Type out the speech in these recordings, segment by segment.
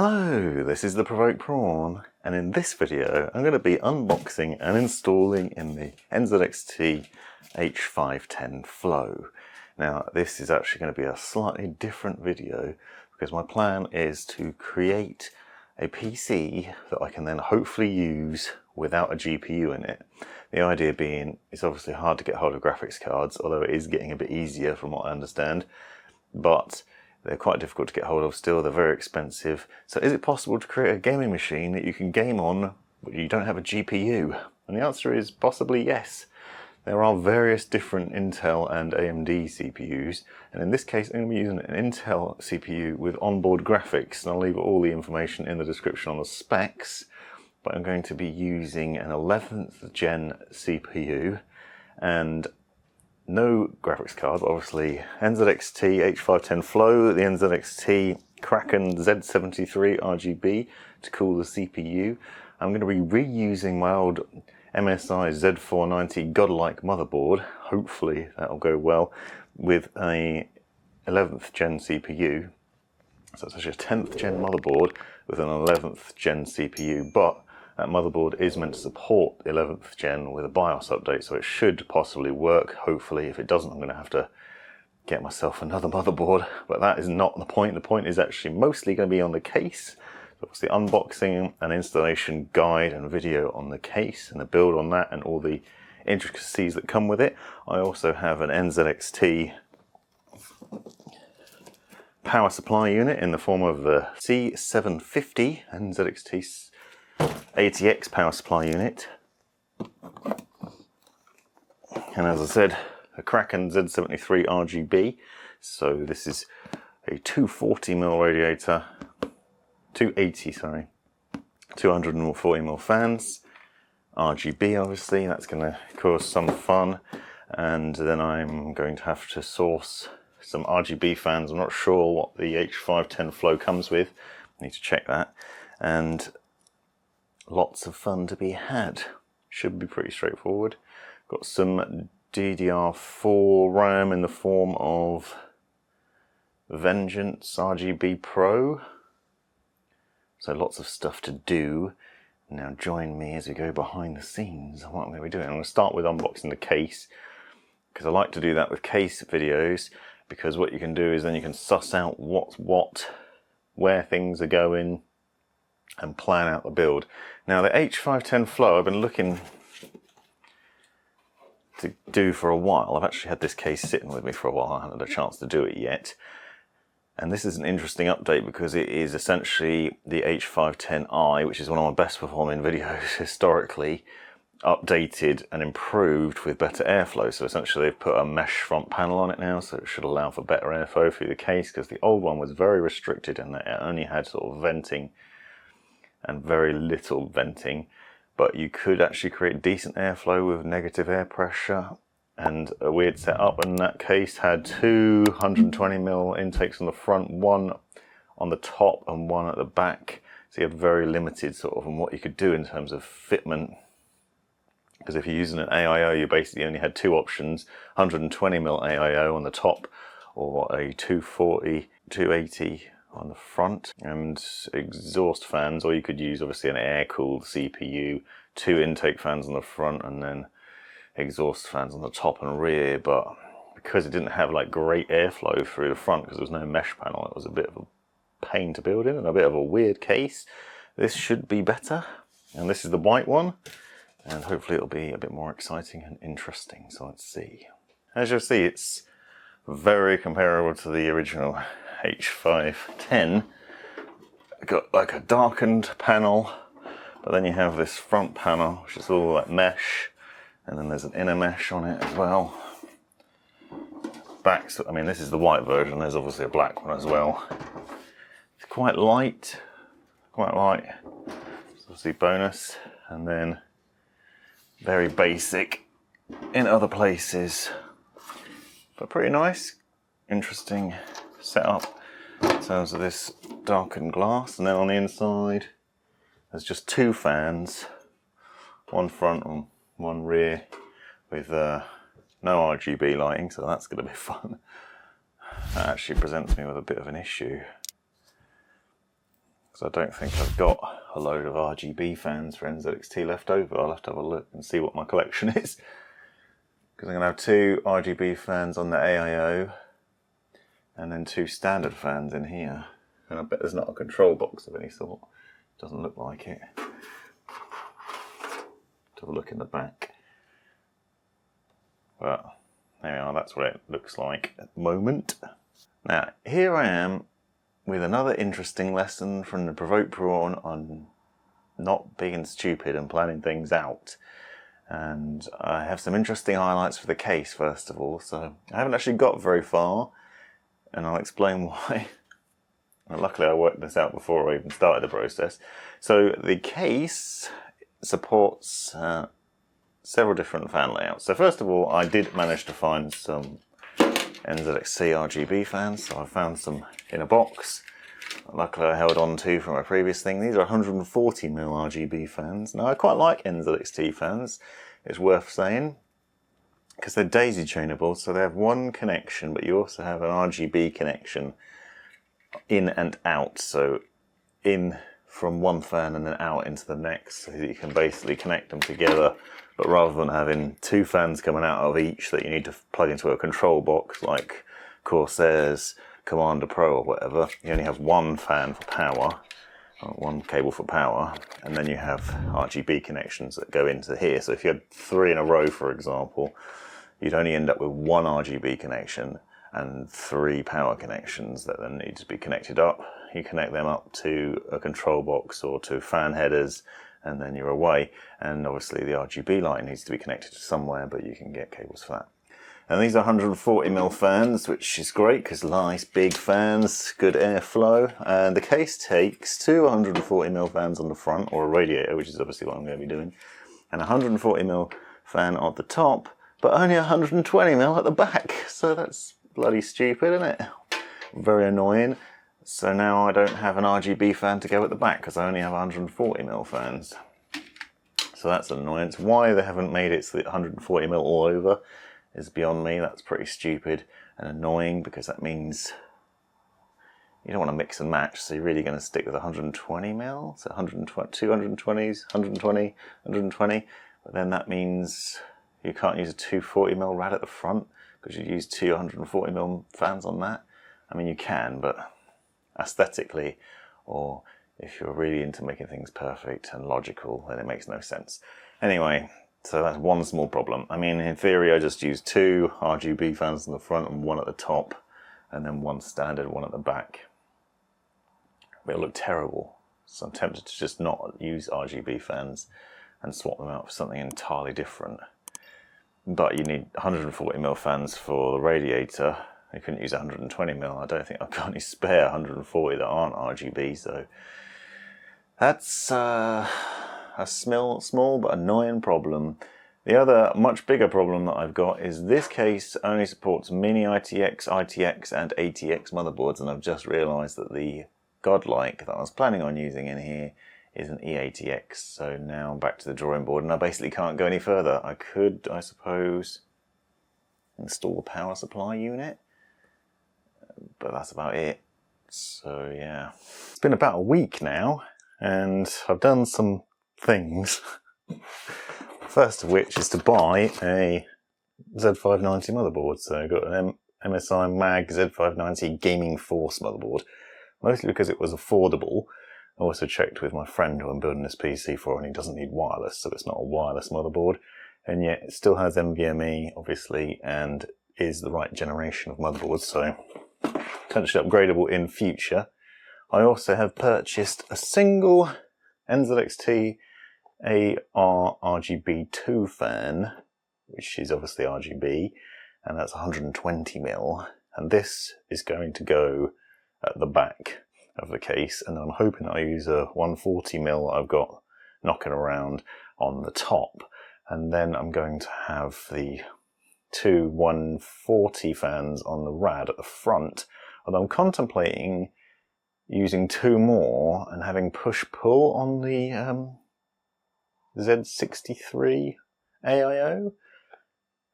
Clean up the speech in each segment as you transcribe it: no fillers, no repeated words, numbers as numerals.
Hello, this is the Provoked Prawn, and in this video I'm going to be unboxing and installing in the NZXT H510 Flow. Now this is actually going to be a slightly different video because my plan is to create a PC that I can then hopefully use without a GPU in it. The idea being it's obviously hard to get hold of graphics cards, although it is getting a bit easier from what I understand, but they're quite difficult to get hold of still, they're very expensive. So is it possible to create a gaming machine that you can game on but you don't have a GPU? And the answer is possibly yes. There are various different Intel and AMD CPUs, and in this case I'm going to be using an Intel CPU with onboard graphics, and I'll leave all the information in the description on the specs. But I'm going to be using an 11th gen CPU and no graphics card, but obviously NZXT H510 Flow, the NZXT Kraken Z73 RGB to cool the CPU. I'm going to be reusing my old MSI Z490 godlike motherboard, hopefully that'll go well, with a 11th gen CPU. So it's actually a 10th gen motherboard with an 11th gen CPU, but that motherboard is meant to support the 11th gen with a BIOS update, so it should possibly work, hopefully. If it doesn't, I'm going to have to get myself another motherboard, but that is not the point. The point is actually mostly going to be on the case. So it's the unboxing and installation guide and video on the case and the build on that and all the intricacies that come with it. I also have an NZXT power supply unit in the form of the C750 NZXT ATX power supply unit, and as I said, a Kraken Z73 RGB. So this is a 240mm radiator, 240mm fans, RGB obviously, that's going to cause some fun, and then I'm going to have to source some RGB fans. I'm not sure what the H510 Flow comes with, I need to check that, and lots of fun to be had. Should be pretty straightforward. Got some DDR4 RAM in the form of Vengeance RGB Pro. So lots of stuff to do. Now join me as we go behind the scenes on what I'm going to be doing. I'm going to start with unboxing the case, because I like to do that with case videos, because what you can do is then you can suss out what's what, where things are going, and plan out the build. Now the H510 Flow I've been looking to do for a while. I've actually had this case sitting with me for a while. I haven't had a chance to do it yet. And this is an interesting update because it is essentially the H510i, which is one of my best performing videos historically, updated and improved with better airflow. So essentially they've put a mesh front panel on it now, so it should allow for better airflow through the case, because the old one was very restricted and it only had sort of venting and very little venting, but you could actually create decent airflow with negative air pressure. And a weird setup in that case had two 120mm intakes on the front, one on the top and one at the back, so you had very limited sort of on what you could do in terms of fitment, because if you're using an AIO you basically only had two options: 120mm AIO on the top or a 240, 280 on the front, and exhaust fans, or you could use obviously an air-cooled CPU, two intake fans on the front and then exhaust fans on the top and rear. But because it didn't have like great airflow through the front because there was no mesh panel, it was a bit of a pain to build in and a bit of a weird case. This should be better, and this is the white one, and hopefully it'll be a bit more exciting and interesting. So let's see. As you'll see, it's very comparable to the original H510. Got like a darkened panel, but then you have this front panel which is all like mesh, and then there's an inner mesh on it as well. Back, so, I mean this is the white version, there's obviously a black one as well. It's quite light, it's obviously bonus, and then very basic in other places, but pretty nice, interesting setup in terms of this darkened glass. And then on the inside there's just two fans, one front and one rear, with no RGB lighting, so that's going to be fun. That actually presents me with a bit of an issue. because I don't think I've got a load of RGB fans for NZXT left over. I'll have to have a look and see what my collection is, because I'm going to have 2 RGB fans on the AIO and then 2 standard fans in here. And I bet there's not a control box of any sort. Doesn't look like it. Have a look in the back. But there we are, that's what it looks like at the moment. Now, here I am with another interesting lesson from the Provoked Prawn on not being stupid and planning things out. And I have some interesting highlights for the case, first of all. So I haven't actually got very far, and I'll explain why. And luckily I worked this out before I even started the process. So the case supports several different fan layouts. So first of all, I did manage to find some NZXT RGB fans. So I found some in a box. Luckily I held on to from a previous thing. These are 140mm RGB fans. Now I quite like NZXT fans, it's worth saying, because they're daisy chainable, so they have one connection, but you also have an RGB connection in and out. So in from one fan and then out into the next, so that you can basically connect them together. But rather than having 2 fans coming out of each that you need to plug into a control box like Corsair's Commander Pro or whatever, you only have 1 fan for power, or 1 cable for power, and then you have RGB connections that go into here. So if you had 3 in a row, for example, you'd only end up with 1 RGB connection and 3 power connections that then need to be connected up. You connect them up to a control box or to fan headers, and then you're away. And obviously the RGB line needs to be connected to somewhere, but you can get cables for that. And these are 140mm fans, which is great because nice big fans, good airflow. And the case takes 2 140mm fans on the front, or a radiator, which is obviously what I'm going to be doing, and a 140mm fan at the top, but only 120mm at the back. So that's bloody stupid, isn't it? Very annoying. So now I don't have an RGB fan to go at the back because I only have 140mm fans. So that's an annoyance. Why they haven't made it so that 140mm all over is beyond me. That's pretty stupid and annoying, because that means you don't want to mix and match. So you're really going to stick with 120mm, so 120, 220s, 120, 120. But then that means you can't use a 240mm rad at the front because you use 2 140mm fans on that. I mean, you can, but aesthetically, or if you're really into making things perfect and logical, then it makes no sense. Anyway, so that's one small problem. I mean, in theory, I just use 2 RGB fans in the front and 1 at the top, and then 1 standard, 1 at the back. But it'll look terrible. So I'm tempted to just not use RGB fans and swap them out for something entirely different. But you need 140mm fans for the radiator. You couldn't use 120mm. I don't think I've got any spare 140 that aren't RGB, so that's a small but annoying problem. The other much bigger problem that I've got is this case only supports Mini-ITX, ITX and ATX motherboards, and I've just realised that the godlike that I was planning on using in here is an eATX. So now I'm back to the drawing board, and I basically can't go any further. I could, I suppose, install a power supply unit, but that's about it. So yeah, it's been about a week now, and I've done some things. First of which is to buy a Z590 motherboard. So I got an MSI Mag Z590 Gaming Force motherboard, mostly because it was affordable. I also checked with my friend who I'm building this PC for, and he doesn't need wireless, so it's not a wireless motherboard, and yet it still has NVMe, obviously, and is the right generation of motherboards, so potentially upgradable in future. I also have purchased a single NZXT Rgb fan, which is obviously RGB, and that's 120mm, and this is going to go at the back of the case, and I'm hoping I'll use a 140mm I've got knocking around on the top, and then I'm going to have the 2 140 fans on the rad at the front, although I'm contemplating using 2 more and having push-pull on the Z63 AIO,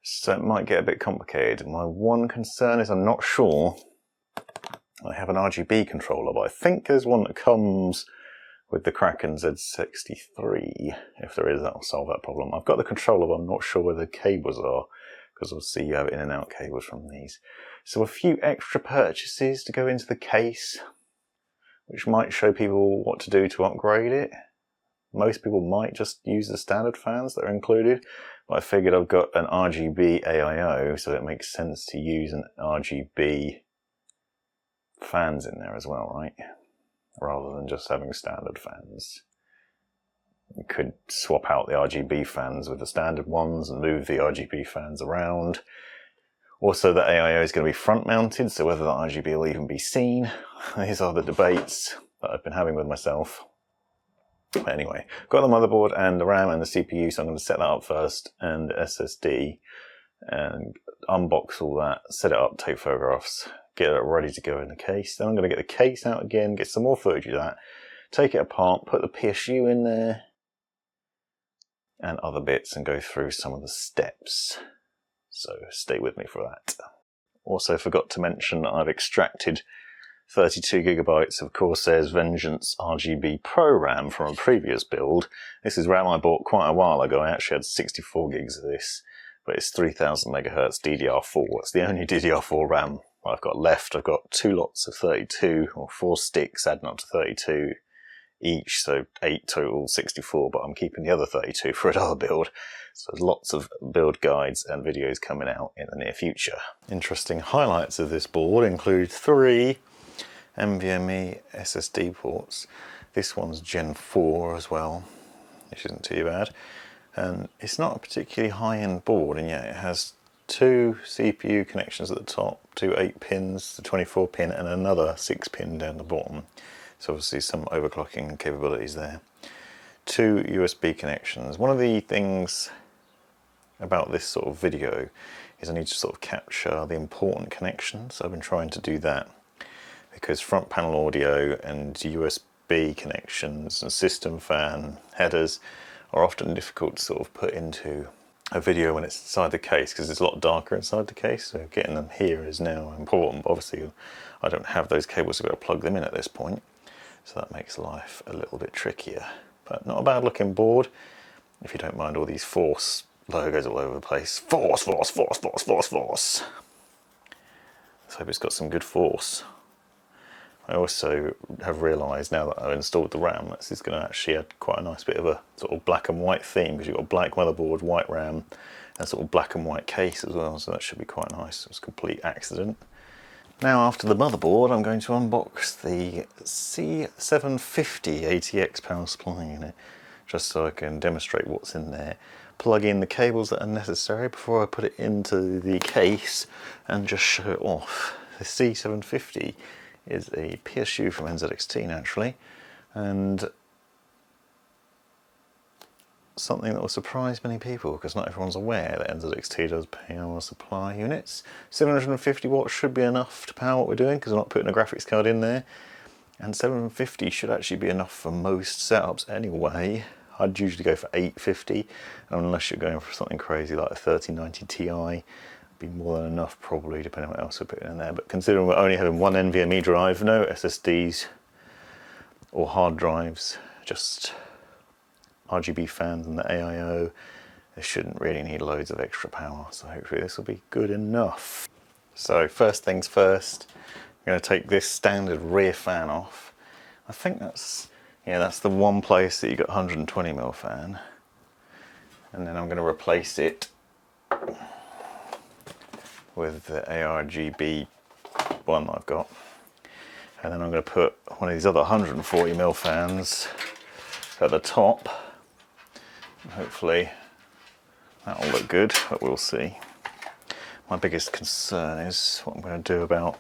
so it might get a bit complicated. My one concern is I'm not sure I have an RGB controller, but I think there's one that comes with the Kraken Z63. If there is, that'll solve that problem. I've got the controller, but I'm not sure where the cables are, because obviously you have in and out cables from these. So a few extra purchases to go into the case, which might show people what to do to upgrade it. Most people might just use the standard fans that are included, but I figured I've got an RGB AIO, so it makes sense to use an RGB fans in there as well, right? Rather than just having standard fans. You could swap out the RGB fans with the standard ones and move the RGB fans around. Also, the AIO is going to be front mounted, so whether the RGB will even be seen, these are the debates that I've been having with myself. But anyway, got the motherboard and the RAM and the CPU, so I'm going to set that up first, and SSD, and unbox all that, set it up, take photographs, get it ready to go in the case. Then I'm going to get the case out again, get some more footage of that, take it apart, put the PSU in there, and other bits, and go through some of the steps. So stay with me for that. Also forgot to mention that I've extracted 32 gigabytes of Corsair's Vengeance RGB Pro RAM from a previous build. This is RAM I bought quite a while ago. I actually had 64 gigs of this, but it's 3000 megahertz DDR4. It's the only DDR4 RAM I've got left. I've got 2 lots of 32, or 4 sticks adding up to 32 each, so 8 total, 64, but I'm keeping the other 32 for another build. So there's lots of build guides and videos coming out in the near future. Interesting highlights of this board include 3 NVMe SSD ports. This one's Gen 4 as well, which isn't too bad. And it's not a particularly high-end board, and yet it has 2 CPU connections at the top, 2 8-pins, the 24-pin, and another 6-pin down the bottom. So obviously some overclocking capabilities there. 2 USB connections. One of the things about this sort of video is I need to sort of capture the important connections. I've been trying to do that because front panel audio and USB connections and system fan headers are often difficult to sort of put into a video when it's inside the case, because it's a lot darker inside the case, so getting them here is now important. But obviously I don't have those cables to be able to plug them in at this point, so that makes life a little bit trickier. But not a bad looking board, if you don't mind all these Force logos all over the place. Force, Force, Force, Force, Force, Force. Let's hope it's got some good force. I also have realised now that I've installed the RAM, this is going to actually add quite a nice bit of a sort of black and white theme, because you've got black motherboard, white RAM, and sort of black and white case as well, so that should be quite nice. It was a complete accident. Now after the motherboard, I'm going to unbox the C750 ATX power supply unit, just so I can demonstrate what's in there, plug in the cables that are necessary before I put it into the case, and just show it off. The C750 is a PSU from NZXT naturally, and something that will surprise many people, because not everyone's aware that NZXT does power supply units. 750 watts should be enough to power what we're doing, because we're not putting a graphics card in there, and 750 should actually be enough for most setups anyway. I'd usually go for 850, unless you're going for something crazy like a 3090 Ti. Be more than enough probably, depending on what else we're putting in there. But considering we're only having one NVMe drive, no SSDs or hard drives, just RGB fans and the AIO, this shouldn't really need loads of extra power, so hopefully this will be good enough. So first things first, I'm going to take this standard rear fan off. I think that's the one place that you got 120mm fan, and then I'm going to replace it with the ARGB one that I've got, and then I'm going to put one of these other 140mm fans at the top. Hopefully that'll look good, but we'll see. My biggest concern is what I'm going to do about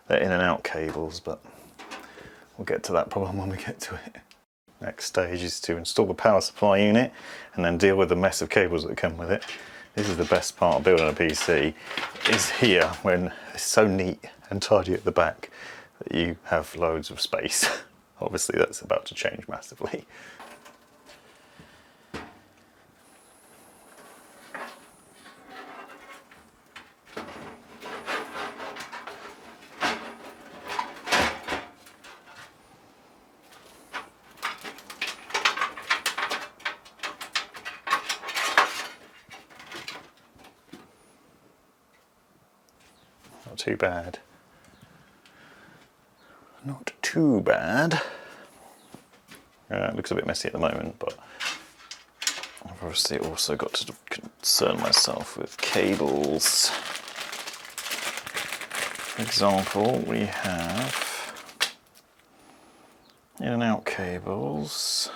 the in and out cables, but we'll get to that problem when we get to it. Next stage is to install the power supply unit and then deal with the mess of cables that come with it. This is the best part of building a PC, is here when it's so neat and tidy at the back that you have loads of space. Obviously that's about to change massively. too bad. Not too bad. It looks a bit messy at the moment, but I've obviously also got to concern myself with cables. For example, we have in and out cables,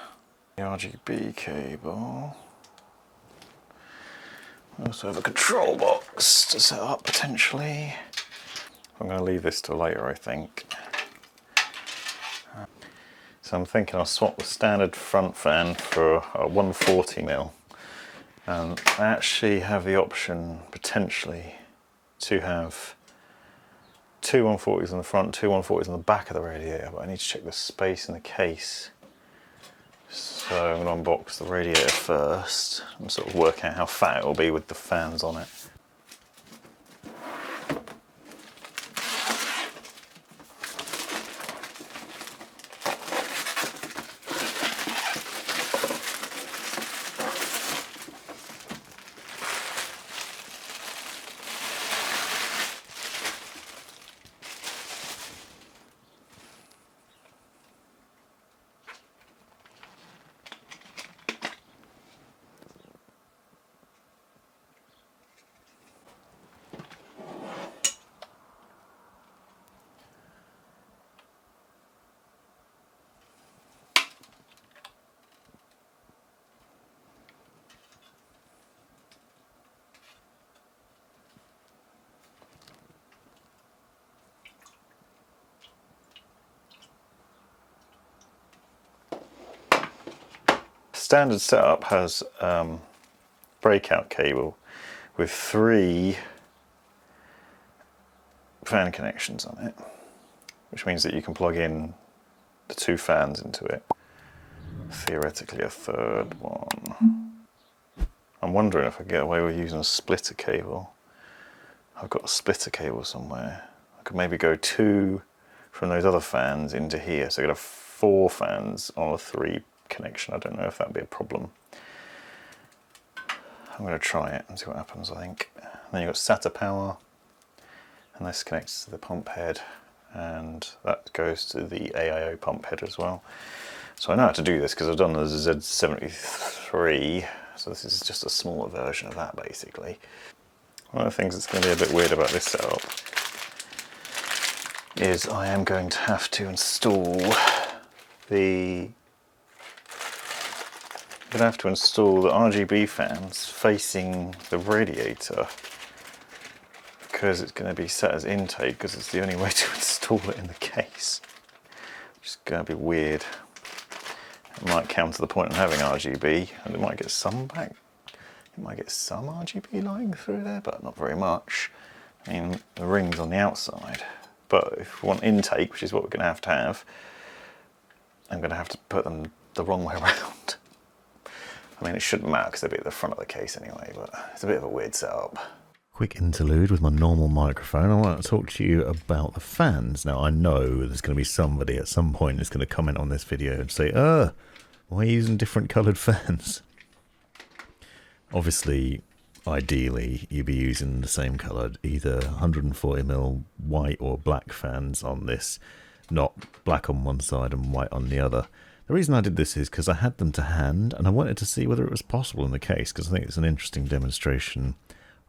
the RGB cable. We also have a control box to set up potentially. I'm going to leave this till later, I think. So I'm thinking I'll swap the standard front fan for a 140mm. I actually have the option potentially to have two 140s in the front, two 140s in the back of the radiator, but I need to check the space in the case. So I'm going to unbox the radiator first and sort of work out how fat it will be with the fans on it. Standard setup has breakout cable with 3 fan connections on it, which means that you can plug in the 2 fans into it, theoretically a third one. I'm wondering if I get away with using a splitter cable. I've got a splitter cable somewhere. I could maybe go 2 from those other fans into here, so I could have 4 fans on a 3 connection. I don't know if that'd be a problem. I'm going to try it and see what happens, I think. And then you've got SATA power, and this connects to the pump head, and that goes to the AIO pump head as well. So I know how to do this because I've done the Z73, so this is just a smaller version of that basically. One of the things that's going to be a bit weird about this setup is I am going to have to install the RGB fans facing the radiator, because it's going to be set as intake, because it's the only way to install it in the case. Which is going to be weird. It might counter the point of having RGB, and it might get some back. It might get some RGB lighting through there, but not very much. I mean, the ring's on the outside. But if we want intake, which is what we're going to have, I'm going to have to put them the wrong way around. I mean, it shouldn't matter because they'll be at the front of the case anyway, but it's a bit of a weird setup. Quick interlude with my normal microphone. I want to talk to you about the fans. Now, I know there's going to be somebody at some point that's going to comment on this video and say, why are you using different coloured fans? Obviously, ideally, you'd be using the same coloured, either 140mm white or black fans on this, not black on one side and white on the other. The reason I did this is because I had them to hand and I wanted to see whether it was possible in the case, because I think it's an interesting demonstration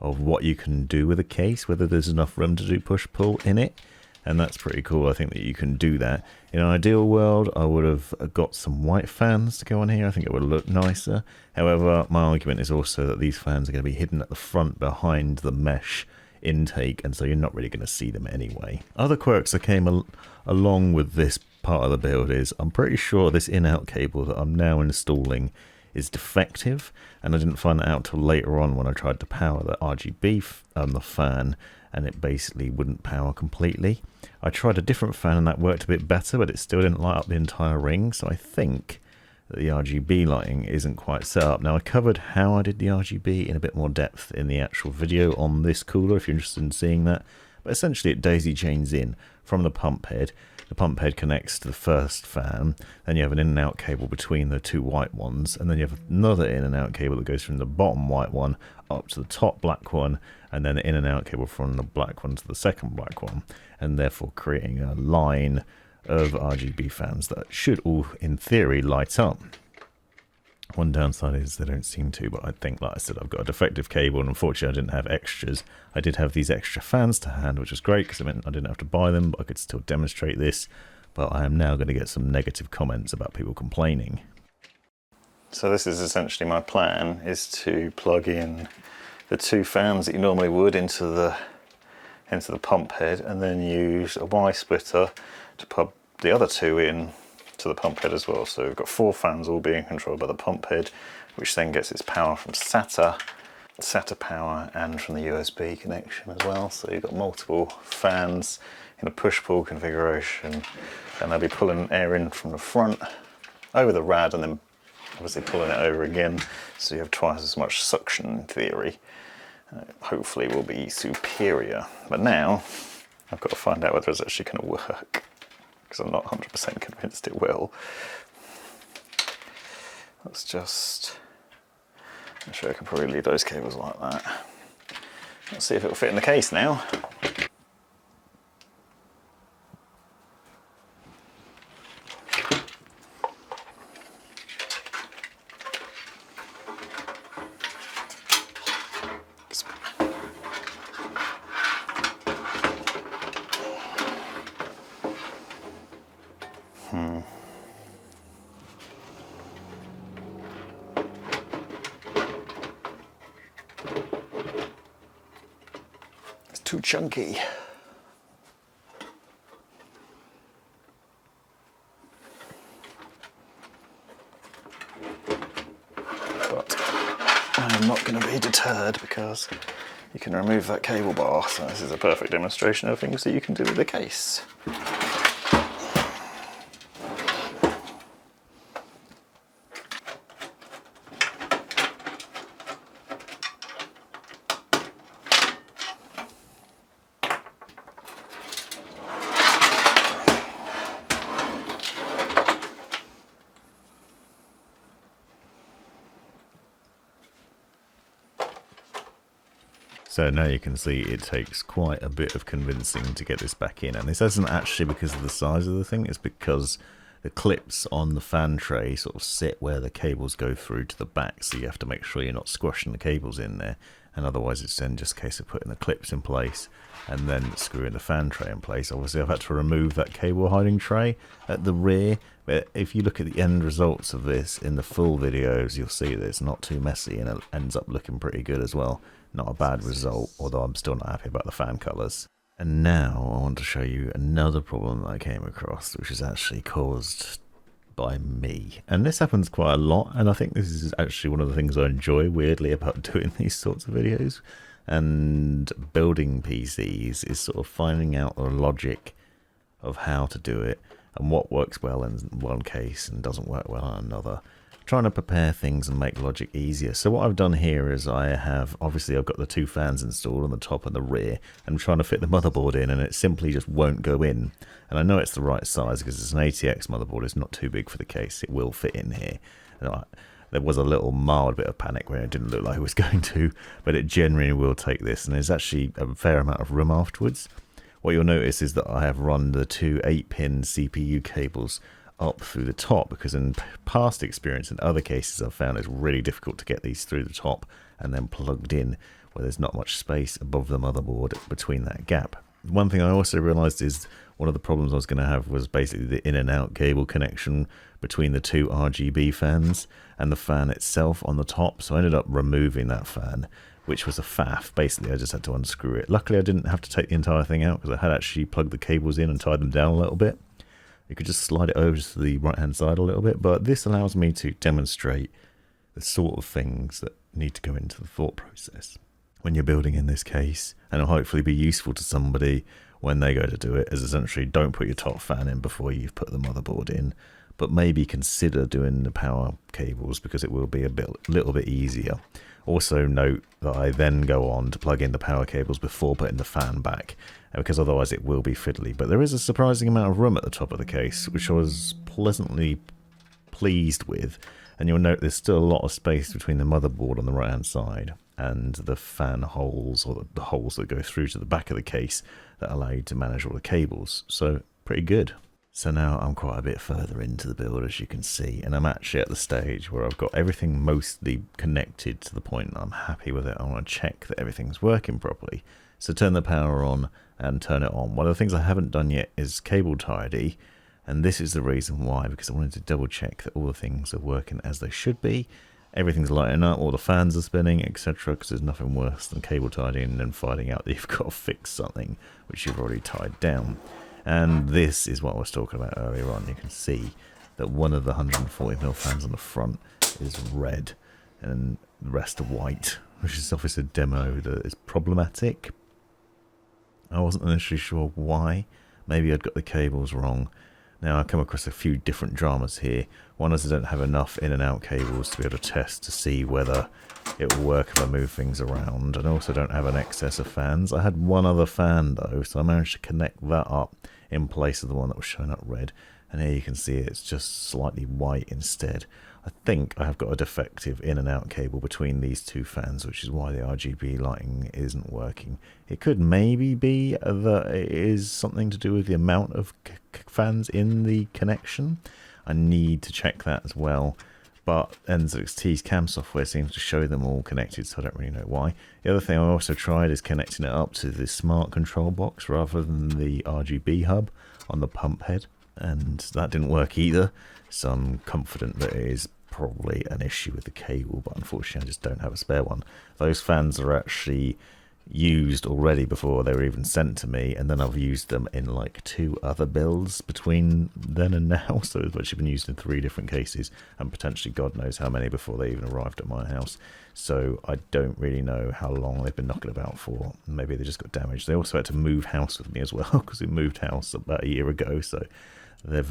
of what you can do with a case, whether there's enough room to do push-pull in it, and that's pretty cool. I think that you can do that. In an ideal world, I would have got some white fans to go on here. I think it would look nicer. However, my argument is also that these fans are going to be hidden at the front behind the mesh intake, and so you're not really going to see them anyway. Other quirks that came along with this part of the build is I'm pretty sure this in-out cable that I'm now installing is defective, and I didn't find that out till later on when I tried to power the RGB the fan, and it basically wouldn't power completely. I tried a different fan and that worked a bit better, but it still didn't light up the entire ring, so I think that the RGB lighting isn't quite set up. Now, I covered how I did the RGB in a bit more depth in the actual video on this cooler if you're interested in seeing that, but essentially it daisy chains in from the pump head. The pump head connects to the first fan, then you have an in and out cable between the two white ones, and then you have another in and out cable that goes from the bottom white one up to the top black one, and then an in and out cable from the black one to the second black one, and therefore creating a line of RGB fans that should all, in theory, light up. One downside is they don't seem to, but I think, like I said, I've got a defective cable, and unfortunately I didn't have extras. I did have these extra fans to hand, which was great because it meant I didn't have to buy them, but I could still demonstrate this. But I am now going to get some negative comments about people complaining. So this is essentially my plan, is to plug in the two fans that you normally would into the pump head, and then use a Y splitter to plug the other two in to the pump head as well. So we've got 4 fans all being controlled by the pump head, which then gets its power from SATA power, and from the USB connection as well. So you've got multiple fans in a push-pull configuration, and they'll be pulling air in from the front over the rad, and then obviously pulling it over again, so you have twice as much suction in theory. Hopefully will be superior. But now I've got to find out whether it's actually going to work, because I'm not 100% convinced it will. Let's just, I'm sure I can probably leave those cables like that. Let's see if it will fit in the case now. It's too chunky. But I'm not going to be deterred, because you can remove that cable bar. So this is a perfect demonstration of things that you can do with the case. So now you can see it takes quite a bit of convincing to get this back in, and this isn't actually because of the size of the thing, it's because the clips on the fan tray sort of sit where the cables go through to the back, so you have to make sure you're not squashing the cables in there, and otherwise it's then just a case of putting the clips in place and then screwing the fan tray in place. Obviously I've had to remove that cable hiding tray at the rear, but if you look at the end results of this in the full videos, you'll see that it's not too messy, and it ends up looking pretty good as well. Not a bad result, although I'm still not happy about the fan colours. And now I want to show you another problem that I came across, which is actually caused by me. And this happens quite a lot, and I think this is actually one of the things I enjoy weirdly about doing these sorts of videos and building PCs, is sort of finding out the logic of how to do it and what works well in one case and doesn't work well in another. Trying to prepare things and make logic easier. So what I've done here is I've got the 2 fans installed on the top and the rear. I'm trying to fit the motherboard in, and it simply just won't go in. And I know it's the right size because it's an ATX motherboard. It's not too big for the case. It will fit in here. There was a little mild bit of panic where it didn't look like it was going to, but it generally will take this, and there's actually a fair amount of room afterwards. What you'll notice is that I have run the 2 8-pin CPU cables up through the top, because in past experience in other cases I've found it's really difficult to get these through the top and then plugged in where there's not much space above the motherboard between that gap. One thing I also realized is one of the problems I was going to have was basically the in and out cable connection between the 2 RGB fans and the fan itself on the top, so I ended up removing that fan, which was a faff. Basically I just had to unscrew it. Luckily I didn't have to take the entire thing out, because I had actually plugged the cables in and tied them down a little bit. You could just slide it over to the right hand side a little bit, but this allows me to demonstrate the sort of things that need to go into the thought process when you're building in this case, and it'll hopefully be useful to somebody when they go to do it, as essentially don't put your top fan in before you've put the motherboard in, but maybe consider doing the power cables because it will be a little bit easier. Also note that I then go on to plug in the power cables before putting the fan back, because otherwise it will be fiddly. But there is a surprising amount of room at the top of the case, which I was pleasantly pleased with. And you'll note there's still a lot of space between the motherboard on the right hand side and the fan holes, or the holes that go through to the back of the case that allow you to manage all the cables. So pretty good. So now I'm quite a bit further into the build, as you can see, and I'm actually at the stage where I've got everything mostly connected to the point that I'm happy with it. I want to check that everything's working properly. So turn the power on and turn it on. One of the things I haven't done yet is cable tidy, and this is the reason why, because I wanted to double check that all the things are working as they should be. Everything's lighting up, all the fans are spinning, etc., because there's nothing worse than cable tidying and then finding out that you've got to fix something which you've already tied down. And this is what I was talking about earlier on. You can see that one of the 140mm fans on the front is red and the rest are white, which is obviously a demo that is problematic. I wasn't initially sure why. Maybe I'd got the cables wrong. Now I come across a few different dramas here. One is I don't have enough in and out cables to be able to test to see whether it will work if I move things around, and I also don't have an excess of fans. I had one other fan though, so I managed to connect that up in place of the one that was showing up red, and here you can see it's just slightly white instead. I think I have got a defective in and out cable between these two fans, which is why the RGB lighting isn't working. It could maybe be that it is something to do with the amount of fans in the connection. I need to check that as well, but NZXT's cam software seems to show them all connected, so I don't really know why. The other thing I also tried is connecting it up to the smart control box rather than the RGB hub on the pump head, and that didn't work either, so I'm confident that it is probably an issue with the cable, but unfortunately I just don't have a spare one. Those fans are actually used already before they were even sent to me, and then I've used them in like 2 other builds between then and now, so it's actually been used in 3 different cases, and potentially God knows how many before they even arrived at my house. So I don't really know how long they've been knocking about for. Maybe they just got damaged. They also had to move house with me as well, because we moved house about a year ago, so they've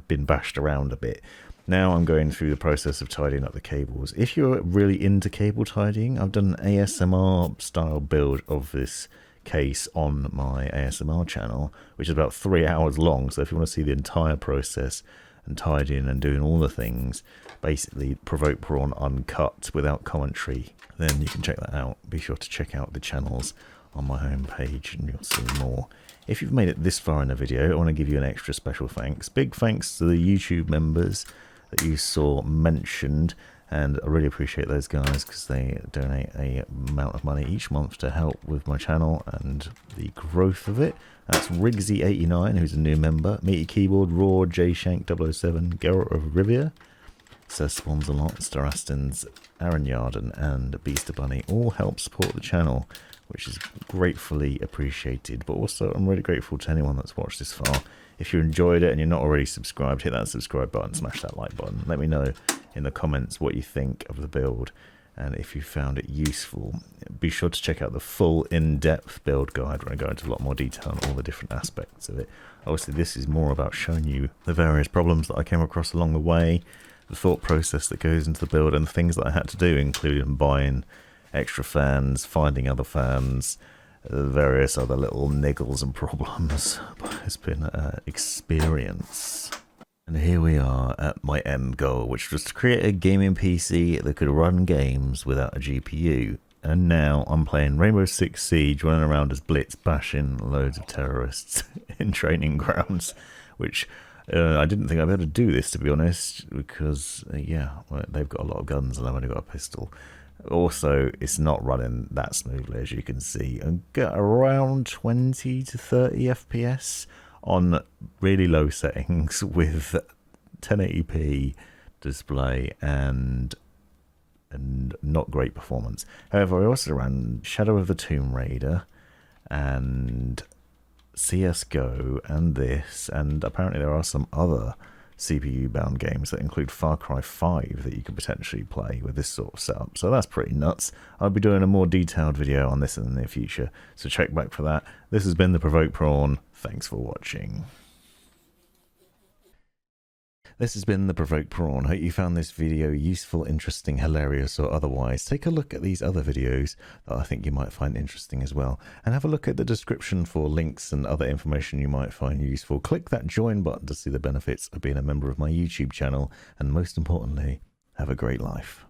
been bashed around a bit. Now I'm going through the process of tidying up the cables. If you're really into cable tidying, I've done an ASMR style build of this case on my ASMR channel, which is about 3 hours long. So if you want to see the entire process and tidying and doing all the things, basically Provoked Prawn uncut without commentary, then you can check that out. Be sure to check out the channels on my homepage and you'll see more. If you've made it this far in the video, I want to give you an extra special thanks. Big thanks to the YouTube members that you saw mentioned, and I really appreciate those guys because they donate a amount of money each month to help with my channel and the growth of it. That's Rgb89, who's a new member, Meaty Keyboard, Raw, JShank007, Geralt of Rivia, Sir Spawns a Lot, Starastins, Aaron Yarden, and Beaster Bunny all help support the channel, which is gratefully appreciated. But also I'm really grateful to anyone that's watched this far. If you enjoyed it and you're not already subscribed, hit that subscribe button, smash that like button. Let me know in the comments what you think of the build and if you found it useful. Be sure to check out the full in-depth build guide where I go into a lot more detail on all the different aspects of it. Obviously this is more about showing you the various problems that I came across along the way, the thought process that goes into the build, and the things that I had to do, including buying extra fans, finding other fans, various other little niggles and problems, but it's been an experience. And here we are at my end goal, which was to create a gaming PC that could run games without a GPU. And now I'm playing Rainbow Six Siege, running around as Blitz, bashing loads of terrorists in training grounds, which I didn't think I'd be able to do this, to be honest, because, yeah, well, they've got a lot of guns and I've only got a pistol. Also, it's not running that smoothly, as you can see. I get around 20 to 30 FPS on really low settings with 1080p display and not great performance. However, I also ran Shadow of the Tomb Raider and CSGO and this, and apparently there are some other CPU bound games that include Far Cry 5 that you could potentially play with this sort of setup, so that's pretty nuts. I'll be doing a more detailed video on this in the near future, so check back for that. This has been the Provoked Prawn. Thanks for watching. This has been the Provoked Prawn. Hope you found this video useful, interesting, hilarious, or otherwise. Take a look at these other videos that I think you might find interesting as well. And have a look at the description for links and other information you might find useful. Click that join button to see the benefits of being a member of my YouTube channel. And most importantly, have a great life.